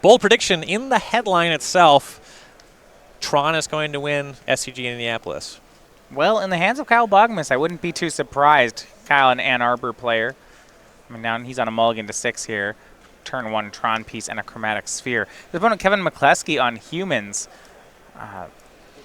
bold prediction in the headline itself. Tron is going to win SCG Indianapolis. Well, in the hands of Kyle Boggemes, I wouldn't be too surprised. Kyle, an Ann Arbor player. I mean, now he's on a mulligan to 6 here. Turn 1 Tron piece and a chromatic sphere. His opponent, Kevin McLeskey, on humans.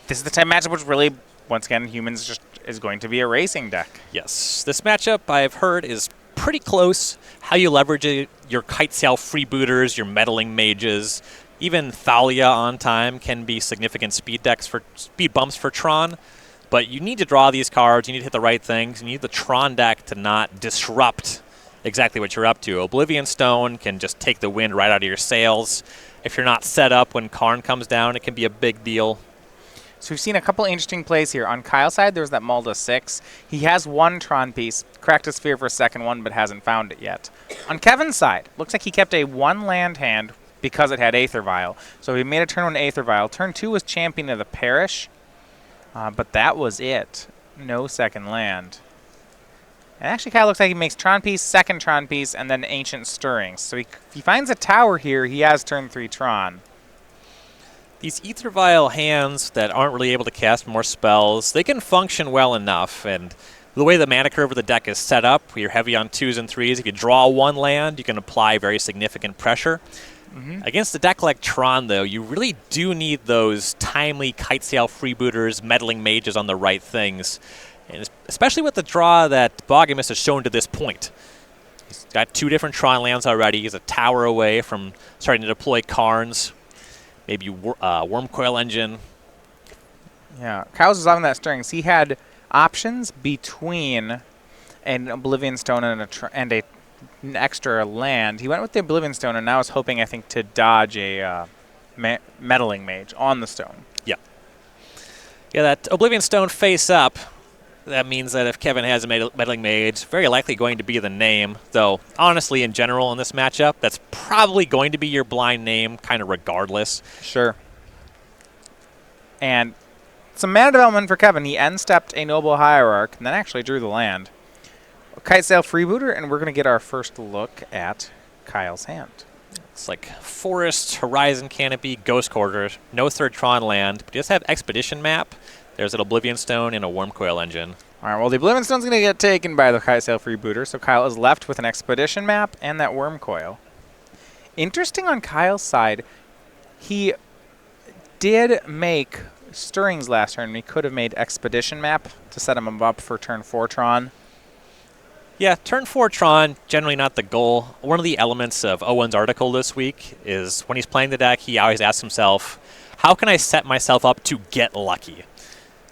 This is the type of matchup which really, once again, humans just is going to be a racing deck. Yes. This matchup, I've heard, is pretty close. How you leverage it, your kite sail freebooters, your meddling mages, even Thalia on time can be significant speed bumps for Tron. But you need to draw these cards. You need to hit the right things. You need the Tron deck to not disrupt exactly what you're up to. Oblivion Stone can just take the wind right out of your sails. If you're not set up when Karn comes down, it can be a big deal. So we've seen a couple interesting plays here. On Kyle's side, there's that Malda 6. He has 1 Tron piece, cracked a sphere for a second one, but hasn't found it yet. On Kevin's side, looks like he kept a 1 land hand because it had Aether Vial. So he made a turn 1 Aether Vial. Turn 2 was Champion of the Parish, but that was it. No second land. And actually, Kyle looks like he makes Tron piece, second Tron piece, and then Ancient Stirrings. So if he finds a tower here, he has turn 3 Tron. These Aether Vial hands that aren't really able to cast more spells, they can function well enough. And the way the mana curve of the deck is set up, you're heavy on 2s and 3s. If you draw 1 land, you can apply very significant pressure. Against a deck like Tron, though, you really do need those timely kite sail freebooters, meddling mages on the right things. And especially with the draw that Boggemes has shown to this point. He's got 2 different Tron lands already. He's a tower away from starting to deploy Karns. Maybe Wormcoil Engine. Yeah, Kyle's was on that Stirrings. He had options between an Oblivion Stone and an extra land. He went with the Oblivion Stone and now is hoping, I think, to dodge a Meddling Mage on the stone. Yeah. Yeah, that Oblivion Stone face up. That means that if Kevin has a Meddling Mage, very likely going to be the name. Though, honestly, in general in this matchup, that's probably going to be your blind name, kind of regardless. Sure. And some mana development for Kevin. He end-stepped a Noble Hierarch and then actually drew the land. Kite Sail Freebooter, and we're going to get our first look at Kyle's hand. It's like Forest, Horizon Canopy, Ghost Quarters, no 3rd Tron land, but you just have Expedition Map. There's an Oblivion Stone and a Wormcoil Engine. All right, well, the Oblivion Stone's going to get taken by the Kite Sail Freebooter, so Kyle is left with an Expedition Map and that Wormcoil. Interesting on Kyle's side, he did make Stirrings last turn. He could have made Expedition Map to set him up for turn 4 Tron. Yeah, turn 4 Tron, generally not the goal. One of the elements of Owen's article this week is when he's playing the deck, he always asks himself, how can I set myself up to get lucky?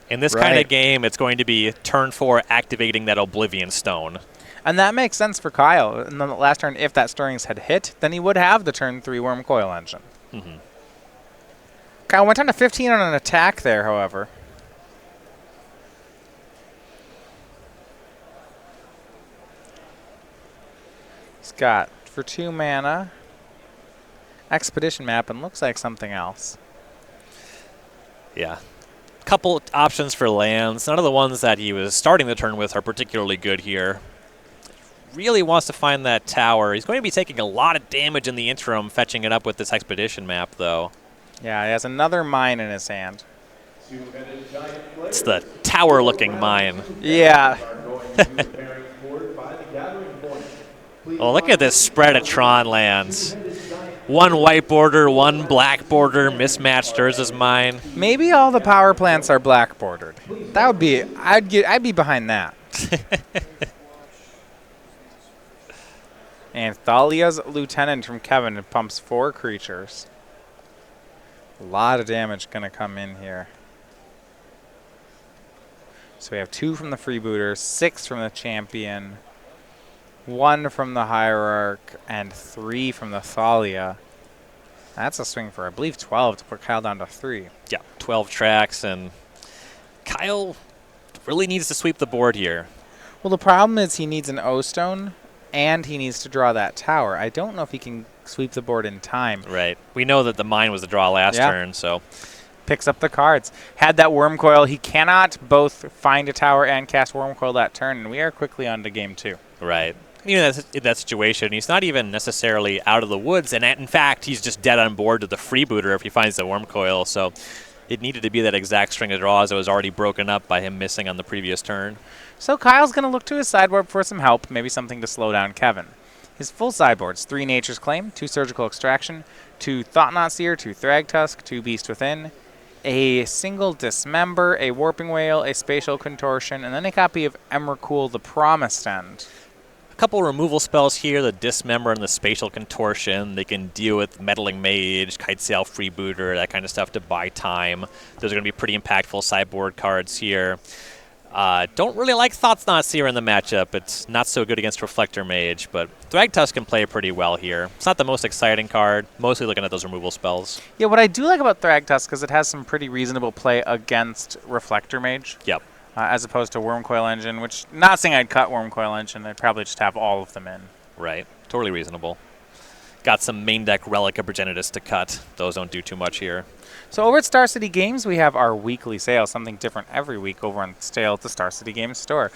In this kind of game, it's going to be turn 4 activating that Oblivion Stone. And that makes sense for Kyle. And then the last turn, if that Stirrings had hit, then he would have the turn 3 Wormcoil Engine. Kyle went down to 15 on an attack there, however. He's got, for 2 mana, Expedition Map, and looks like something else. Yeah. Couple options for lands. None of the ones that he was starting the turn with are particularly good here. Really wants to find that tower. He's going to be taking a lot of damage in the interim, fetching it up with this Expedition Map, though. Yeah, he has another mine in his hand. It's the tower-looking mine. Yeah. Oh, look at this spread of Tron lands. 1 white border, 1 black border, mismatched Urza's mine. Maybe all the power plants are black bordered. That would be, I'd be behind that. And Thalia's Lieutenant from Kevin pumps 4 creatures. A lot of damage going to come in here. So we have 2 from the Freebooter, 6 from the Champion, 1 from the Hierarch, and 3 from the Thalia. That's a swing for, I believe, 12 to put Kyle down to 3. Yeah, 12 tracks, and Kyle really needs to sweep the board here. Well, the problem is he needs an O-Stone, and he needs to draw that tower. I don't know if he can sweep the board in time. Right. We know that the mine was the draw last turn, so... Picks up the cards. Had that Wormcoil. He cannot both find a tower and cast Wormcoil that turn, and we are quickly on to game 2. Right. in that situation, he's not even necessarily out of the woods, and in fact, he's just dead on board to the freebooter if he finds the worm coil. So it needed to be that exact string of draws that was already broken up by him missing on the previous turn. So Kyle's going to look to his sideboard for some help, maybe something to slow down Kevin. His full sideboard's 3 Nature's Claim, 2 Surgical Extraction, 2 Thought-Knot Seer, 2 Thragtusk, 2 Beast Within, a single Dismember, a Warping Whale, a Spatial Contortion, and then a copy of Emrakul, the Promised End. A couple removal spells here, the Dismember and the Spatial Contortion. They can deal with Meddling Mage, Kitesail Freebooter, that kind of stuff to buy time. Those are going to be pretty impactful sideboard cards here. Don't really like Thought-Knot Seer in the matchup. It's not so good against Reflector Mage, but Thragtusk can play pretty well here. It's not the most exciting card, mostly looking at those removal spells. Yeah, what I do like about Thragtusk is it has some pretty reasonable play against Reflector Mage. Yep. As opposed to Wormcoil Engine, which, not saying I'd cut Wormcoil Engine, I'd probably just have all of them in. Right. Totally reasonable. Got some main deck Relic of Progenitus to cut. Those don't do too much here. So over at Star City Games, we have our weekly sale, something different every week over on sale at the Star City Games store.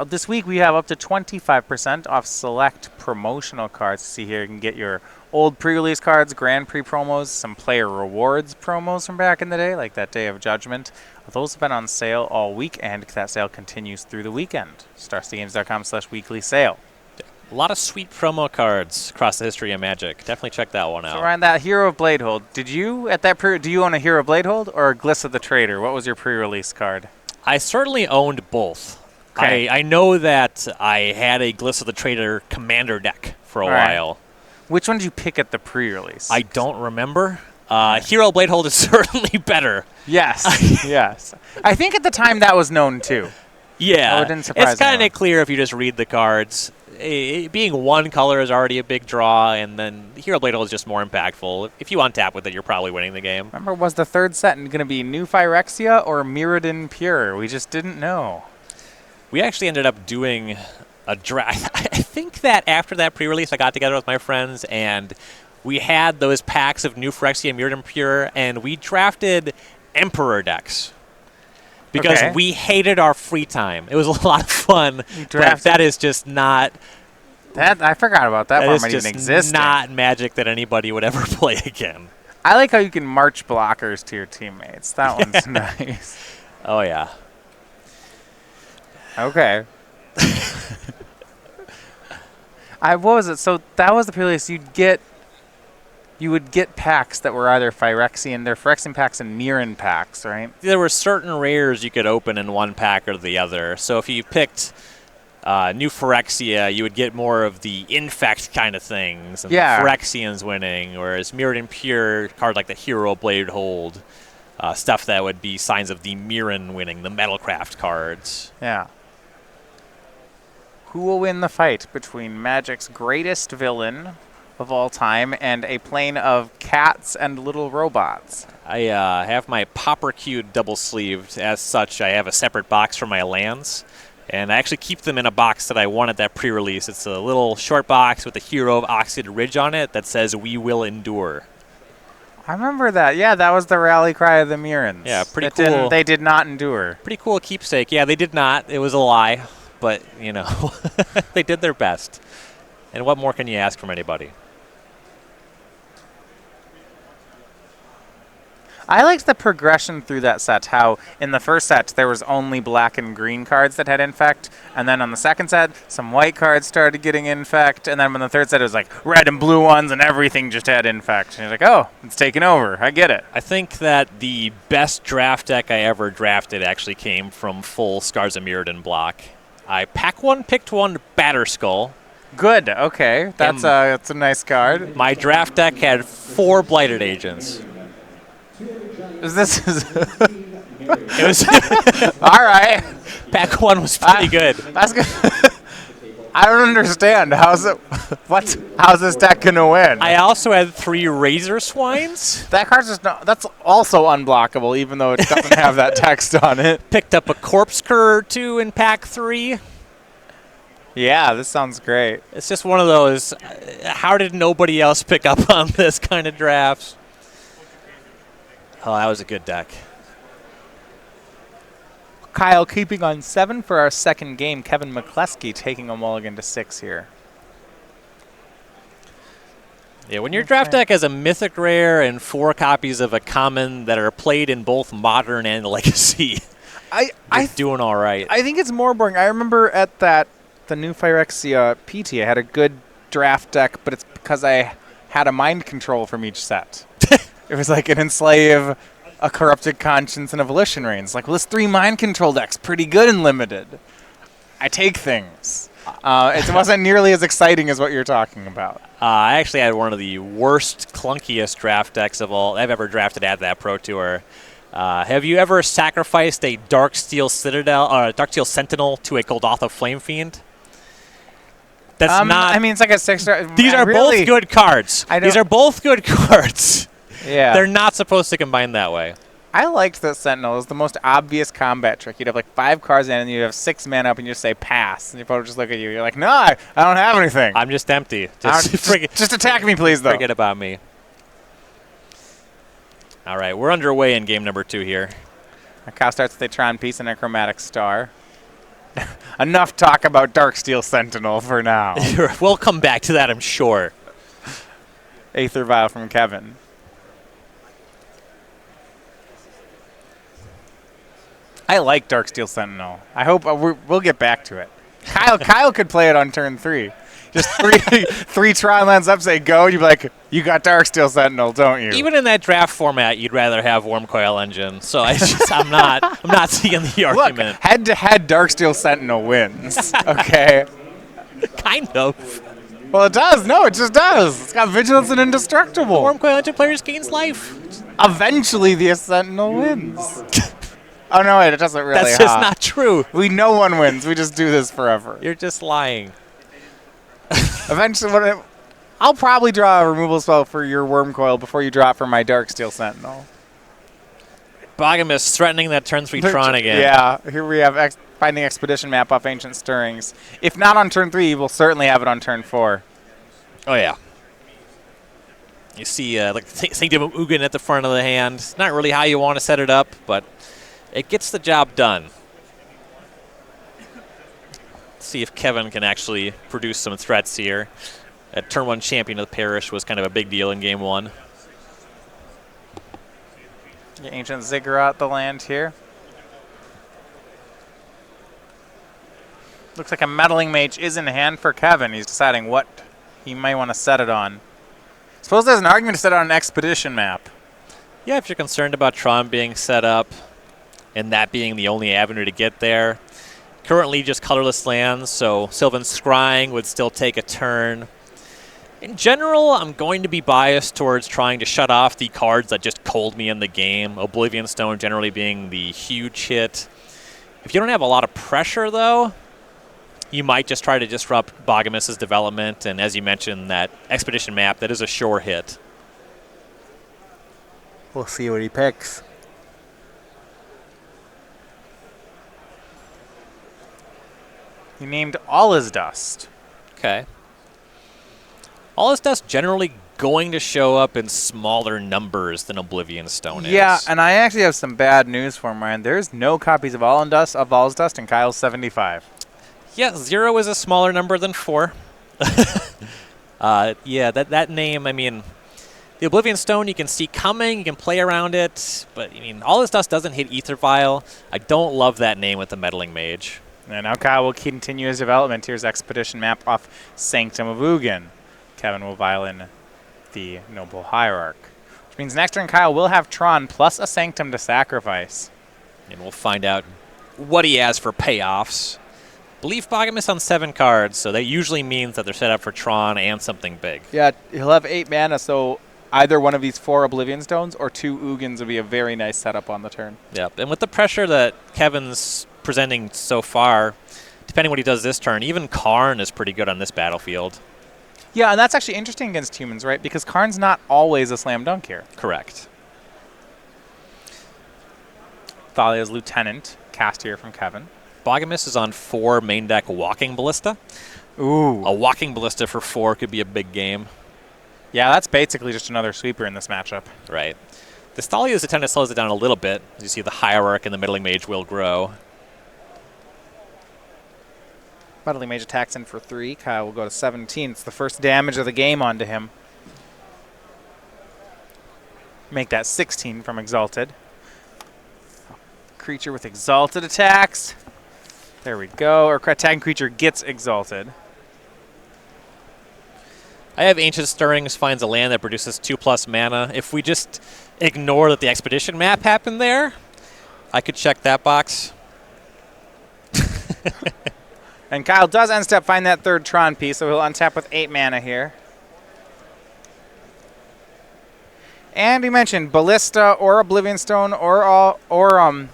This week, we have up to 25% off select promotional cards. See here, you can get your old pre-release cards, Grand Prix promos, some player rewards promos from back in the day, like that Day of Judgment. Those have been on sale all week, and that sale continues through the weekend. StarCityGames.com/weekly sale. A lot of sweet promo cards across the history of Magic. Definitely check that one out. So Ryan, that Hero of Bladehold, did you at that do you own a Hero of Bladehold or a Gliss of the Trader? What was your pre-release card? I certainly owned both. Okay. I know that I had a Gliss of the Trader commander deck for a while. Which one did you pick at the pre-release? I don't remember. Hero of Bladehold is certainly better. Yes. Yes. I think at the time that was known too. Yeah. Oh, it didn't surprise it's kind anyone. of clear if you just read the cards. Being one color is already a big draw, and then Hero Bladehold is just more impactful. If you untap with it, you're probably winning the game. Remember, was the third set going to be New Phyrexia or Mirrodin Pure? We just didn't know. We actually ended up doing a draft. I think that after that pre-release, I got together with my friends, and we had those packs of New Phyrexia and Mirrodin Pure, and we drafted Emperor decks. Because we hated our free time. It was a lot of fun, but that is just not... I forgot about that. That is even just existing. not Magic that anybody would ever play again. I like how you can march blockers to your teammates. That one's nice. Oh, yeah. Okay. What was it? So that was the pre-release. You would get packs that were either Phyrexian, they're Phyrexian packs and Mirren packs, right? There were certain rares you could open in one pack or the other. So if you picked New Phyrexia, you would get more of the Infect kind of things. And Phyrexians winning, whereas Mirrodin Pure, card like the Hero Bladehold, stuff that would be signs of the Mirren winning, the Metalcraft cards. Yeah. Who will win the fight between Magic's greatest villain of all time and a plane of cats and little robots? I have my Pauper Cube double-sleeved. As such, I have a separate box for my lands, and I actually keep them in a box that I won at that pre-release. It's a little short box with a Hero of Oxid Ridge on it that says, "We will endure." I remember that. Yeah, that was the rally cry of the Mirrens. Yeah, pretty cool. They did not endure. Pretty cool keepsake. Yeah, they did not. It was a lie, but, you know, they did their best. And what more can you ask from anybody? I liked the progression through that set, how in the first set there was only black and green cards that had Infect, and then on the second set some white cards started getting Infect, and then on the third set it was like red and blue ones and everything just had Infect. And you're like, oh, it's taking over. I get it. I think that the best draft deck I ever drafted actually came from full Scars of Mirrodin block. I picked one Batterskull. Good, okay. That's a nice card. My draft deck had 4 Blighted Agents. It was all right. Pack 1 was pretty good. That's good. I don't understand. How's this deck gonna win? I also had 3 Razor Swines. That card's just not. That's also unblockable, even though it doesn't have that text on it. Picked up a Corpse Cur or 2 in pack 3. Yeah, this sounds great. It's just one of those. How did nobody else pick up on this kind of drafts? Oh, that was a good deck. Kyle keeping on 7 for our second game. Kevin McLeskey taking a mulligan to 6 here. Yeah, when your draft deck has a mythic rare and 4 copies of a common that are played in both modern and legacy, you're doing all right. I think it's more boring. I remember at the new Phyrexia PT, I had a good draft deck, but it's because I had a mind control from each set. It was like an Enslave, a Corrupted Conscience, and a Volition Reigns. Like, well, this 3 mind control deck's pretty good in Limited. I take things. It wasn't nearly as exciting as what you're talking about. I actually had one of the worst, clunkiest draft decks of all I've ever drafted at that Pro Tour. Have you ever sacrificed a Darksteel Sentinel to a Golgotha Flame Fiend? That's not. I mean, it's like a 6-star. These are both good cards. These are both good cards. Yeah. They're not supposed to combine that way. I liked the Sentinel. It was the most obvious combat trick. You'd have like 5 cards in, and you'd have 6 mana up, and you just say pass, and your opponent would just look at you. You're like, no, I don't have anything. I'm just empty. Just attack me, please, though. Forget about me. All right, we're underway in game number 2 here. Our cow starts with a Tron piece and a Chromatic Star. Enough talk about Darksteel Sentinel for now. We'll come back to that, I'm sure. Aether Vial from Kevin. I like Darksteel Sentinel. I hope we'll get back to it. Kyle could play it on turn 3. Just 3 Tron lands up, say go, and you'd be like, you got Darksteel Sentinel, don't you? Even in that draft format, you'd rather have Worm Coil Engine. So I'm not seeing the argument. Look, head-to-head Darksteel Sentinel wins. Okay. Kind of. Well, it does. No, it just does. It's got Vigilance and Indestructible. Worm Coil Engine players gains life. Eventually, the Sentinel wins. Oh, no, wait, it doesn't really. That's just not true. No one wins. We just do this forever. You're just lying. Eventually, I'll probably draw a removal spell for your Worm Coil before you draw it for my Darksteel Sentinel. Boggemes threatening that turn 3 Tron again. Yeah, here we have Finding Expedition map off Ancient Stirrings. If not on turn 3, we'll certainly have it on turn 4. Oh, yeah. You see like Sanctum of Ugin at the front of the hand. It's not really how you want to set it up, but it gets the job done. Let's see if Kevin can actually produce some threats here. A turn 1 champion of the parish was kind of a big deal in game 1. The Ancient Ziggurat the land here. Looks like a Meddling Mage is in hand for Kevin. He's deciding what he might want to set it on. Suppose there's an argument to set it on an Expedition map. Yeah, if you're concerned about Tron being set up and that being the only avenue to get there. Currently just colorless lands, so Sylvan Scrying would still take a turn. In general, I'm going to be biased towards trying to shut off the cards that just cold me in the game. Oblivion Stone generally being the huge hit. If you don't have a lot of pressure, though, you might just try to disrupt Boggemes' development, and as you mentioned, that Expedition map, that is a sure hit. We'll see what he picks. He named All Is Dust. Okay. All Is Dust generally going to show up in smaller numbers than Oblivion Stone is. Yeah, and I actually have some bad news for him, Ryan. There's no copies of All Is Dust in Kyle's 75. Yeah, 0 is a smaller number than 4. Yeah, that name, I mean, the Oblivion Stone you can see coming, you can play around it, but I mean, All Is Dust doesn't hit Aether Vial. I don't love that name with the Meddling Mage. And now Kyle will continue his development. Here's Expedition map off Sanctum of Ugin. Kevin will vial in the Noble Hierarch. Which means next turn Kyle will have Tron plus a Sanctum to sacrifice. And we'll find out what he has for payoffs. Believe Boggemes on 7 cards, so that usually means that they're set up for Tron and something big. Yeah, he'll have 8 mana, so either one of these 4 Oblivion Stones or 2 Ugins would be a very nice setup on the turn. Yep, and with the pressure that Kevin's presenting so far, depending what he does this turn, even Karn is pretty good on this battlefield. Yeah, and that's actually interesting against humans, right? Because Karn's not always a slam dunk here. Correct. Thalia's Lieutenant, cast here from Kevin. Boggemes is on 4 main deck Walking Ballista. Ooh. A Walking Ballista for 4 could be a big game. Yeah, that's basically just another sweeper in this matchup. Right. The Thalia's Lieutenant slows it down a little bit. As you see, the Hierarch and the Meddling Mage will grow. Meddling Mage attacks in for 3. Kyle will go to 17. It's the first damage of the game onto him. Make that 16 from Exalted. Creature with Exalted attacks. There we go. Or attacking creature gets Exalted. I have Ancient Stirrings, finds a land that produces 2+ mana. If we just ignore that the Expedition map happened there, I could check that box. And Kyle does end step find that third Tron piece, so he'll untap with 8 mana here. And he mentioned Ballista or Oblivion Stone or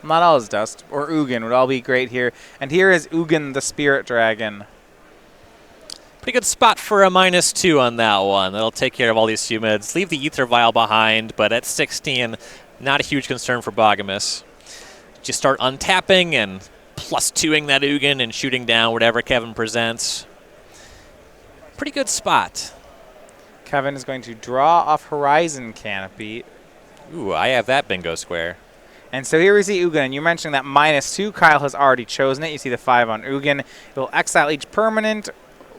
not All's Dust or Ugin would all be great here. And here is Ugin the Spirit Dragon. Pretty good spot for a -2 on that one. That'll take care of all these humans. Leave the Ether Vial behind, but at 16, not a huge concern for Boggemes. Just start untapping and +2ing that Ugin and shooting down whatever Kevin presents. Pretty good spot. Kevin is going to draw off Horizon Canopy. Ooh, I have that bingo square. And so here we see Ugin. And you mentioned that -2. Kyle has already chosen it. You see the 5 on Ugin. It will exile each permanent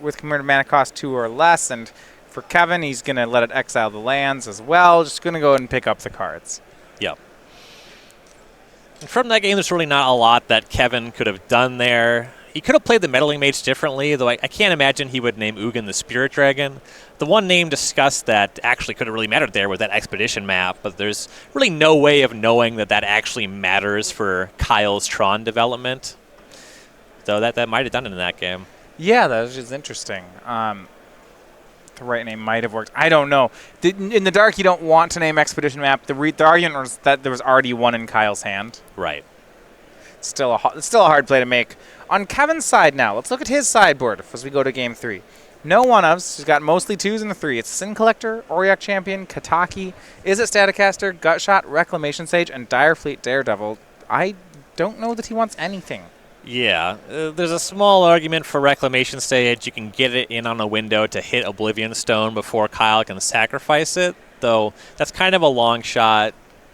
with cumulative mana cost 2 or less. And for Kevin, he's going to let it exile the lands as well. Just going to go ahead and pick up the cards. Yep. And from that game, there's really not a lot that Kevin could have done there. He could have played the Meddling Mage differently, though I can't imagine he would name Ugin the Spirit Dragon. The one name discussed that actually could have really mattered there was that Expedition map, but there's really no way of knowing that that actually matters for Kyle's Tron development. Though that might have done it in that game. Yeah, that was just interesting. The right name might have worked. I don't know. In the dark, you don't want to name Expedition map. The argument was that there was already one in Kyle's hand. Right. It's still a hard play to make. On Kevin's side now, let's look at his sideboard as we go to game 3. No one-ofs. He's got mostly 2s and the 3. It's Sin Collector, Auriok Champion, Kataki, Is It Staticaster, Gutshot, Reclamation Sage, and Direfleet Daredevil. I don't know that he wants anything. Yeah, there's a small argument for Reclamation Sage. You can get it in on a window to hit Oblivion Stone before Kyle can sacrifice it, though that's kind of a long shot.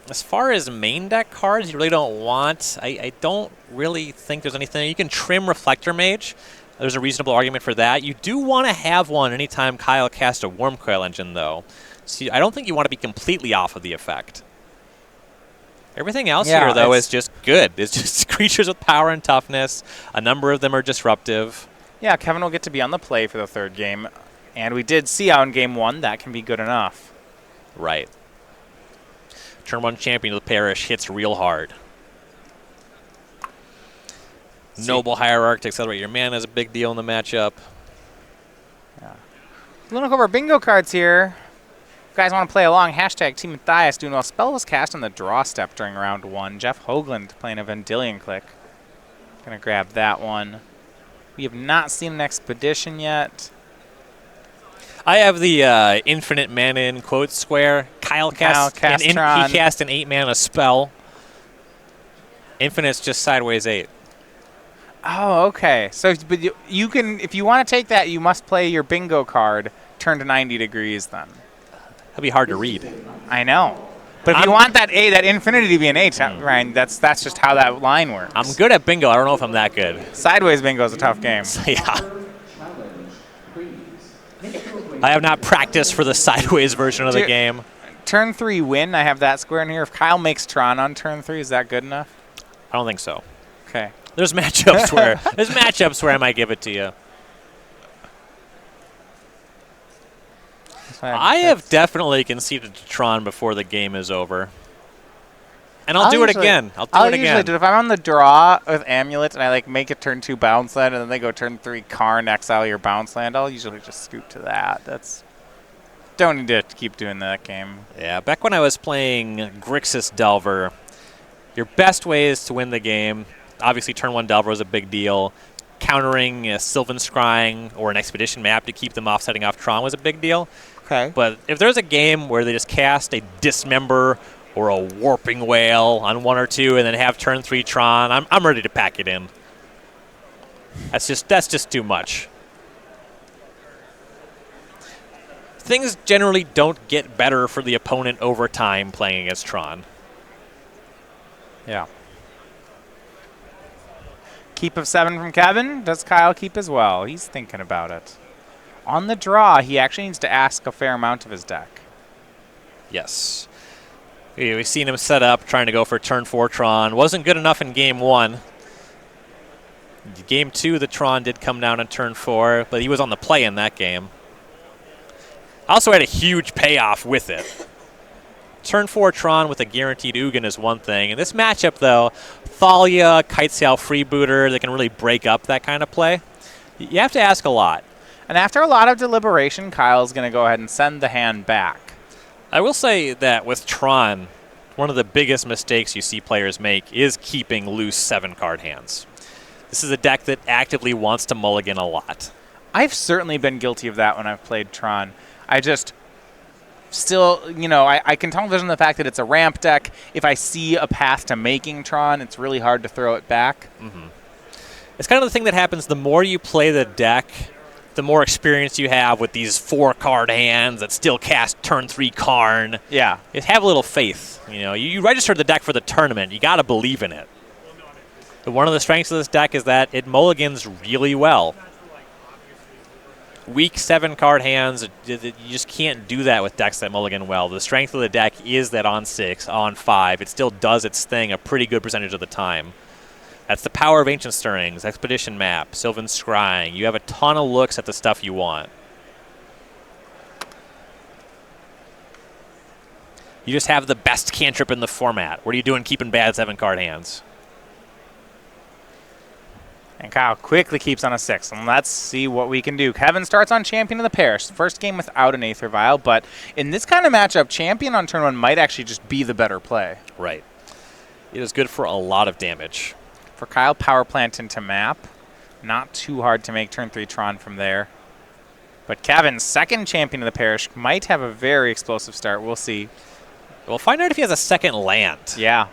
As far as main deck cards you really don't want, I don't really think there's anything. You can trim Reflector Mage. There's a reasonable argument for that. You do want to have one anytime Kyle casts a Wormcoil Engine, though. So I don't think you want to be completely off of the effect. Everything else here, though, is just good. It's just creatures with power and toughness. A number of them are disruptive. Yeah, Kevin will get to be on the play for the third game. And we did see how in game 1 that can be good enough. Right. Turn 1 Champion of the Parish hits real hard. Noble Hierarch to accelerate your mana is a big deal in the matchup. Yeah. We'll look over bingo cards here. If you guys want to play along, hashtag Team Matthias doing well. Spell was cast on the draw step during round 1. Jeff Hoagland playing a Vendilion Click. Gonna grab that one. We have not seen an Expedition yet. I have the infinite mana in quote square. Kyle cast he cast an 8-mana spell. Infinite's just sideways 8. Oh, okay. So, but you can, if you want to take that, you must play your bingo card turn to 90 degrees then. That'd be hard to read. I know. But if you want that infinity to be an 8, Ryan, that's just how that line works. I'm good at bingo. I don't know if I'm that good. Sideways bingo is a tough game. Yeah. I have not practiced for the sideways version of the game. Turn 3 win. I have that square in here. If Kyle makes Tron on turn 3, is that good enough? I don't think so. Okay. There's matchups where I might give it to you. I have definitely conceded to Tron before the game is over. And I'll do it again. I'll usually do it. If I'm on the draw with Amulet and I make a turn 2 bounce land and then they go turn 3 Karn, exile your bounce land, I'll usually just scoop to that. Don't need to keep doing that game. Yeah, back when I was playing Grixis Delver, your best ways to win the game, obviously turn 1 Delver was a big deal. Countering a Sylvan Scrying or an Expedition map to keep them setting off Tron was a big deal. Okay. But if there's a game where they just cast a Dismember or a Warping Whale on 1 or 2 and then have turn 3 Tron, I'm ready to pack it in. That's just too much. Things generally don't get better for the opponent over time playing against Tron. Yeah. Keep of 7 from Kevin. Does Kyle keep as well? He's thinking about it. On the draw, he actually needs to ask a fair amount of his deck. Yes. We've seen him set up, trying to go for turn 4 Tron. Wasn't good enough in Game 1. Game 2, the Tron did come down on turn 4, but he was on the play in that game. Also had a huge payoff with it. Turn 4 Tron with a guaranteed Ugin is one thing. In this matchup, though, Thalia, Kitesail, Freebooter, they can really break up that kind of play. You have to ask a lot. And after a lot of deliberation, Kyle's going to go ahead and send the hand back. I will say that with Tron, one of the biggest mistakes you see players make is keeping loose 7-card hands. This is a deck that actively wants to mulligan a lot. I've certainly been guilty of that when I've played Tron. I just still, I can tunnel vision the fact that it's a ramp deck. If I see a path to making Tron, it's really hard to throw it back. Mm-hmm. It's kind of the thing that happens the more you play the deck, the more experience you have with these 4-card hands that still cast turn 3 Karn. Yeah. You have a little faith. You registered the deck for the tournament. You got to believe in it. But one of the strengths of this deck is that it mulligans really well. Weak 7-card hands, you just can't do that with decks that mulligan well. The strength of the deck is that on 6, on 5, it still does its thing a pretty good percentage of the time. That's the power of Ancient Stirrings, Expedition Map, Sylvan Scrying. You have a ton of looks at the stuff you want. You just have the best cantrip in the format. What are you doing keeping bad 7-card hands? And Kyle quickly keeps on a 6. And let's see what we can do. Kevin starts on Champion of the Parish. First game without an Aether Vial, but in this kind of matchup, Champion on turn 1 might actually just be the better play. Right. It is good for a lot of damage. For Kyle, Power Plant into Map. Not too hard to make turn 3 Tron from there. But Kevin's second Champion of the Parish might have a very explosive start. We'll see. We'll find out if he has a second land. Yeah.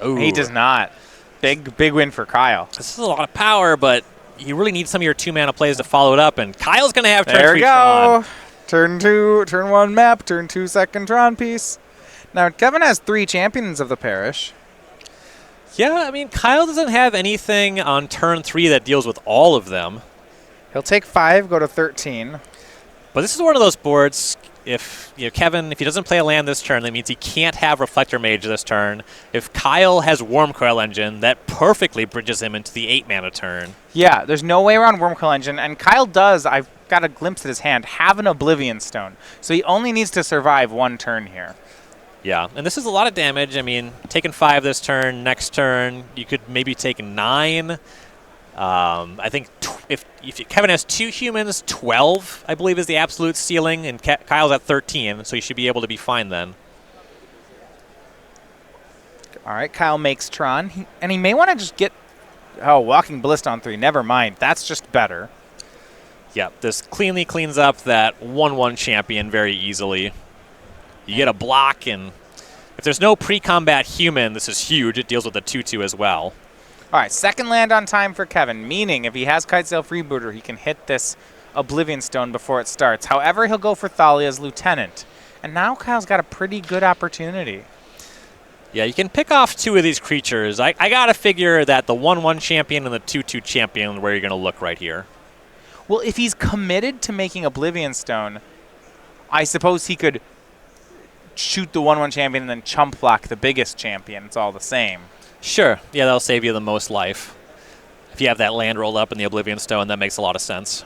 Ooh. He does not. Big win for Kyle. This is a lot of power, but you really need some of your 2-mana plays to follow it up, and Kyle's going to have turn 3 There we Tron. go. Turn 2, turn 1 Map, turn 2 second Tron piece. Now, Kevin has 3 Champions of the Parish. Yeah, I mean, Kyle doesn't have anything on turn 3 that deals with all of them. He'll take 5, go to 13. But this is one of those boards, if Kevin, if he doesn't play a land this turn, that means he can't have Reflector Mage this turn. If Kyle has Wormcoil Engine, that perfectly bridges him into the 8-mana turn. Yeah, there's no way around Wormcoil Engine, and Kyle does, I've got a glimpse at his hand, have an Oblivion Stone. So he only needs to survive 1 turn here. Yeah, and this is a lot of damage. I mean, taking 5 this turn, next turn, you could maybe take 9. I think if Kevin has 2 humans, 12, I believe, is the absolute ceiling, and Kyle's at 13, so he should be able to be fine then. All right, Kyle makes Tron, and he may want to just get... Oh, Walking Ballista on 3, never mind. That's just better. Yeah, this cleanly cleans up that 1/1 champion very easily. You get a block, and if there's no pre-combat human, this is huge. It deals with the 2/2 as well. All right, second land on time for Kevin, meaning if he has Kitesail Freebooter, he can hit this Oblivion Stone before it starts. However, he'll go for Thalia's Lieutenant. And now Kyle's got a pretty good opportunity. Yeah, you can pick off 2 of these creatures. I got to figure that the 1/1 champion and the 2/2 champion where you're going to look right here. Well, if he's committed to making Oblivion Stone, I suppose he could shoot the 1/1 champion and then chump block the biggest champion. It's all the same. Sure. Yeah, that'll save you the most life. If you have that land rolled up in the Oblivion Stone, that makes a lot of sense.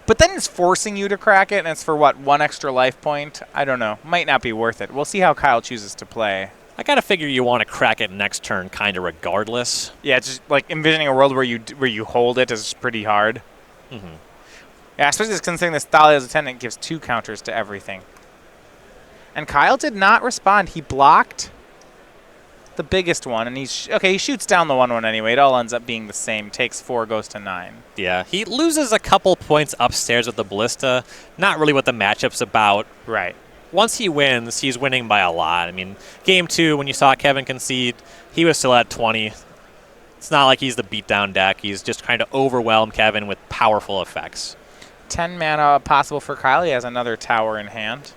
But then it's forcing you to crack it, and it's for, what, 1 extra life point? I don't know. Might not be worth it. We'll see how Kyle chooses to play. I got to figure you want to crack it next turn kind of regardless. Yeah, it's just like envisioning a world where you hold it is pretty hard. Mm-hmm. Yeah, especially considering this Thalia's Lieutenant gives 2 counters to everything. And Kyle did not respond. He blocked the biggest one, and he shoots down the 1/1 anyway. It all ends up being the same. Takes 4, goes to 9. Yeah, he loses a couple points upstairs with the Ballista. Not really what the matchup's about. Right. Once he wins, he's winning by a lot. I mean, Game 2, when you saw Kevin concede, he was still at 20. It's not like he's the beatdown deck. He's just trying to overwhelm Kevin with powerful effects. 10 mana possible for Kyle. He has another tower in hand.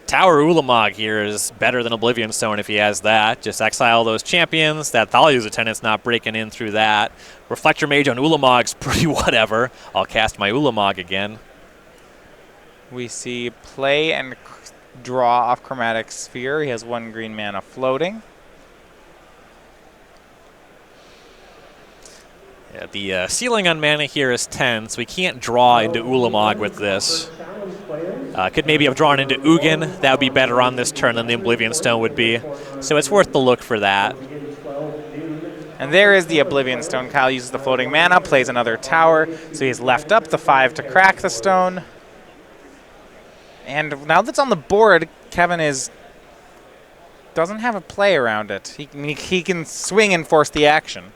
Tower Ulamog here is better than Oblivion Stone if he has that. Just exile those champions. That Thalia's Lieutenant's not breaking in through that. Reflector Mage on Ulamog's pretty whatever. I'll cast my Ulamog again. We see play and draw off Chromatic Sphere. He has 1 green mana floating. Yeah, the ceiling on mana here is 10, so we can't draw into Ulamog with this. Could maybe have drawn into Ugin. That would be better on this turn than the Oblivion Stone would be. So it's worth the look for that. And there is the Oblivion Stone. Kyle uses the floating mana, plays another tower, so he's left up the 5 to crack the stone. And now that's on the board, Kevin doesn't have a play around it. He can swing and force the action.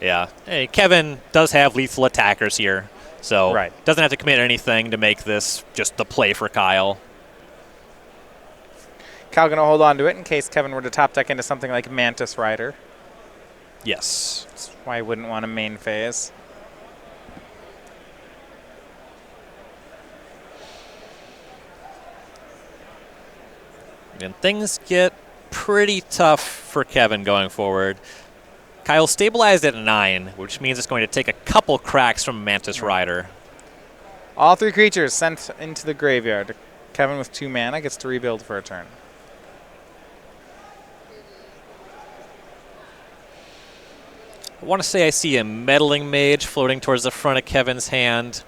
Yeah. Hey, Kevin does have lethal attackers here, so right. Doesn't have to commit anything to make this just the play for Kyle. Kyle going to hold on to it in case Kevin were to top deck into something like Mantis Rider. Yes. That's why I wouldn't want a main phase. And things get pretty tough for Kevin going forward. Kyle stabilized at 9, which means it's going to take a couple cracks from Mantis Rider. All 3 creatures sent into the graveyard. Kevin with 2 mana gets to rebuild for a turn. I want to say I see a Meddling Mage floating towards the front of Kevin's hand.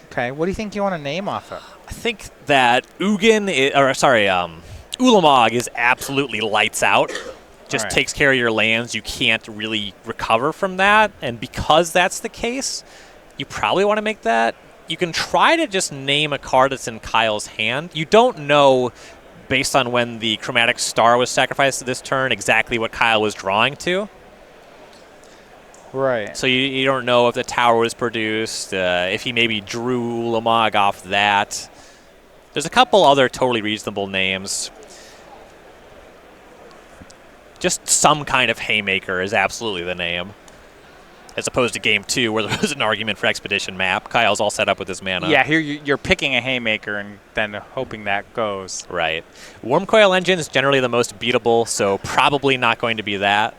Okay, what do you think you want to name off of? I think that Ulamog is absolutely lights out. Just takes care of your lands. You can't really recover from that. And because that's the case, you probably want to make that. You can try to just name a card that's in Kyle's hand. You don't know, based on when the Chromatic Star was sacrificed to this turn, exactly what Kyle was drawing to. Right. So you don't know if the tower was produced, if he maybe drew Ulamog off that. There's a couple other totally reasonable names. Just some kind of Haymaker is absolutely the name. As opposed to Game 2, where there was an argument for Expedition Map. Kyle's all set up with his mana. Yeah, here you're picking a Haymaker and then hoping that goes. Right. Wormcoil Engine is generally the most beatable, so probably not going to be that.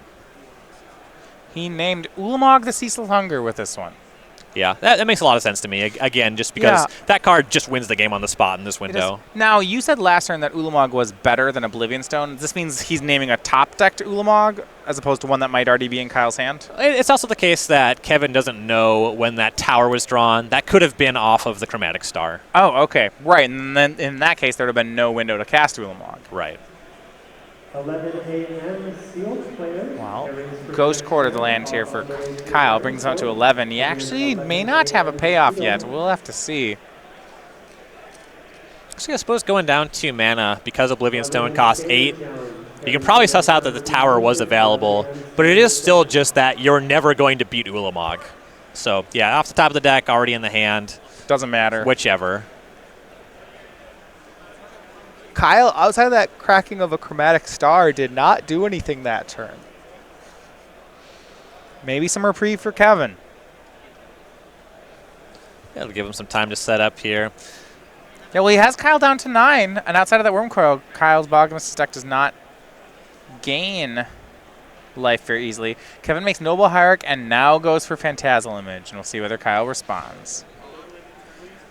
He named Ulamog the Cecil Hunger with this one. Yeah, that makes a lot of sense to me. Again, just because that card just wins the game on the spot in this window. Now, you said last turn that Ulamog was better than Oblivion Stone. This means he's naming a top-decked Ulamog as opposed to one that might already be in Kyle's hand? It's also the case that Kevin doesn't know when that tower was drawn. That could have been off of the Chromatic Star. Oh, okay. Right, and then in that case, there would have been no window to cast Ulamog. Right. 11 a.m. sealed players. Well, Ghost Quarter the land here for Kyle brings him to 11. He actually may not have a payoff yet. We'll have to see. Actually, I suppose going down 2 mana because Oblivion Stone costs 8, you can probably suss out that the tower was available, but it is still just that you're never going to beat Ulamog. So, yeah, off the top of the deck, already in the hand. Doesn't matter. Whichever. Kyle, outside of that cracking of a Chromatic Star, did not do anything that turn. Maybe some reprieve for Kevin. Yeah, it'll give him some time to set up here. Yeah, well, he has Kyle down to 9, and outside of that Wormcoil, Kyle's Boggemes deck does not gain life very easily. Kevin makes Noble Hierarch and now goes for Phantasmal Image, and we'll see whether Kyle responds.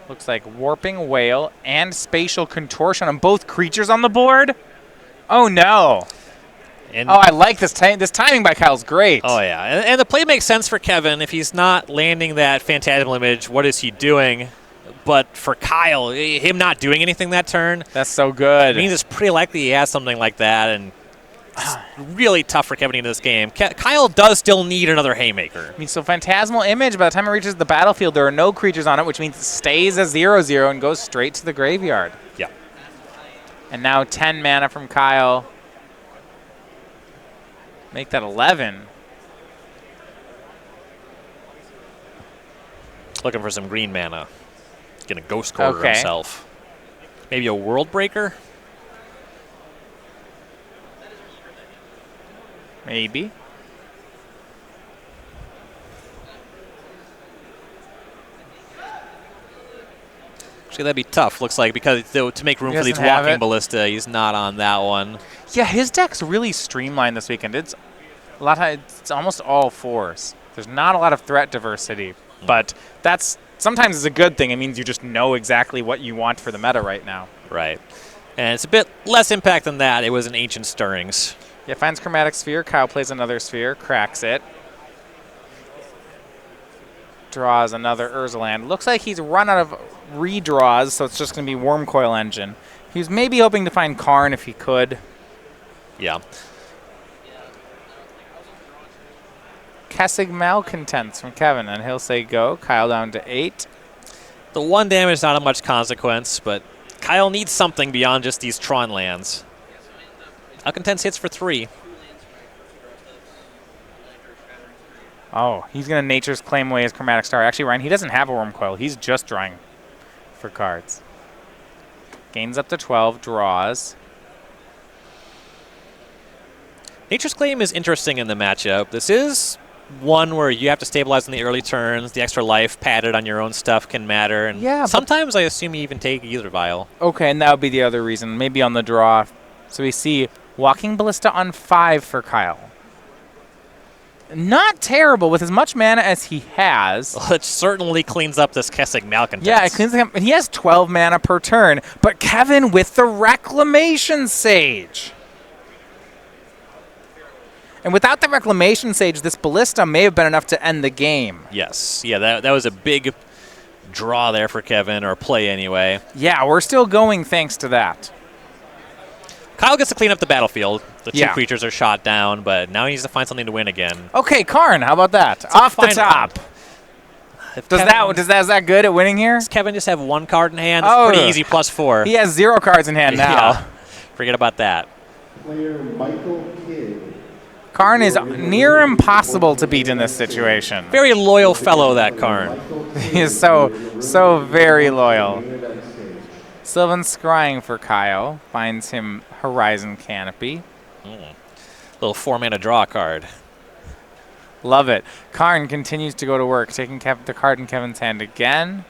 Looks like Warping Whale and Spatial Contortion on both creatures on the board. Oh, no. And I like this. This timing by Kyle's great. Oh, yeah. And the play makes sense for Kevin. If he's not landing that Phantasmal Image, what is he doing? But for Kyle, him not doing anything that turn, that's so good. It means it's pretty likely he has something like that, and it's really tough for Kevin into this game. Kyle does still need another Haymaker. I mean, so Phantasmal Image, by the time it reaches the battlefield, there are no creatures on it, which means it stays as 0/0 and goes straight to the graveyard. Yeah. And now 10 mana from Kyle. Make that 11. Looking for some green mana. He's going to Ghost Quarter himself. Maybe a World Breaker? Maybe. Actually, that'd be tough. Looks like because to make room for these Walking Ballista, he's not on that one. Yeah, his deck's really streamlined this weekend. It's almost all 4s. There's not a lot of threat diversity, but that's sometimes is a good thing. It means you just know exactly what you want for the meta right now. Right. And it's a bit less impact than that. It was an Ancient Stirrings. Yeah, finds Chromatic Sphere. Kyle plays another Sphere, cracks it. Draws another Urzaland. Looks like he's run out of redraws, so it's just going to be Wormcoil Engine. He was maybe hoping to find Karn if he could. Yeah. Kessig Malcontents from Kevin, and he'll say go. Kyle down to 8. The 1 damage is not of much consequence, but Kyle needs something beyond just these Tron lands. Malcontents hits for 3. Oh, he's going to Nature's Claim away his Chromatic Star. Actually, Ryan, he doesn't have a Wormcoil. He's just drawing for cards. Gains up to 12, draws. Nature's Claim is interesting in the matchup. This is one where you have to stabilize in the early turns. The extra life padded on your own stuff can matter. And yeah, sometimes I assume you even take Ether Vial. Okay, and that would be the other reason. Maybe on the draw. So we see Walking Ballista on 5 for Kyle. Not terrible with as much mana as he has. Well, it certainly cleans up this Kessig Malcontents. Yeah, it cleans up. He has 12 mana per turn. But Kevin with the Reclamation Sage. And without the Reclamation Sage, this Ballista may have been enough to end the game. Yes. Yeah, that was a big draw there for Kevin, or play anyway. Yeah, we're still going thanks to that. Kyle gets to clean up the battlefield. The 2 Yeah. creatures are shot down, but now he needs to find something to win again. Okay, Karn, how about that? Off the fine top. If Is that good at winning here? Does Kevin just have 1 card in hand? It's Oh. pretty easy, +4. He has 0 cards in hand now. Yeah. Forget about that. Player Michael Kidd. Karn is near impossible to beat in this situation. Very loyal fellow, that Karn. He is so very loyal. Sylvan Scrying for Kyle. Finds him Horizon Canopy. Little 4-mana draw card. Love it. Karn continues to go to work, taking the card in Kevin's hand again.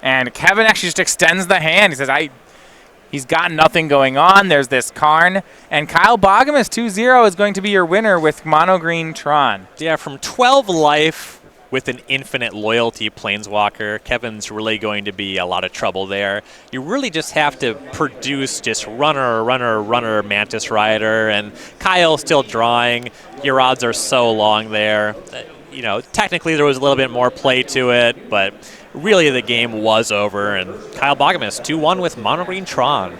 And Kevin actually just extends the hand. He says, he's got nothing going on. There's this Karn. And Kyle Boggemes 2-0 is going to be your winner with Mono Green Tron. Yeah, from 12 life with an infinite loyalty Planeswalker, Kevin's really going to be a lot of trouble there. You really just have to produce just runner, Mantis Rider, and Kyle's still drawing. Your odds are so long there. You know, technically there was a little bit more play to it, but really the game was over, and Kyle Boggemes 2-1 with Mono Green Tron.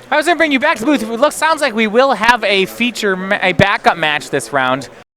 I was going to bring you back to the booth. Sounds like we will have a backup match this round.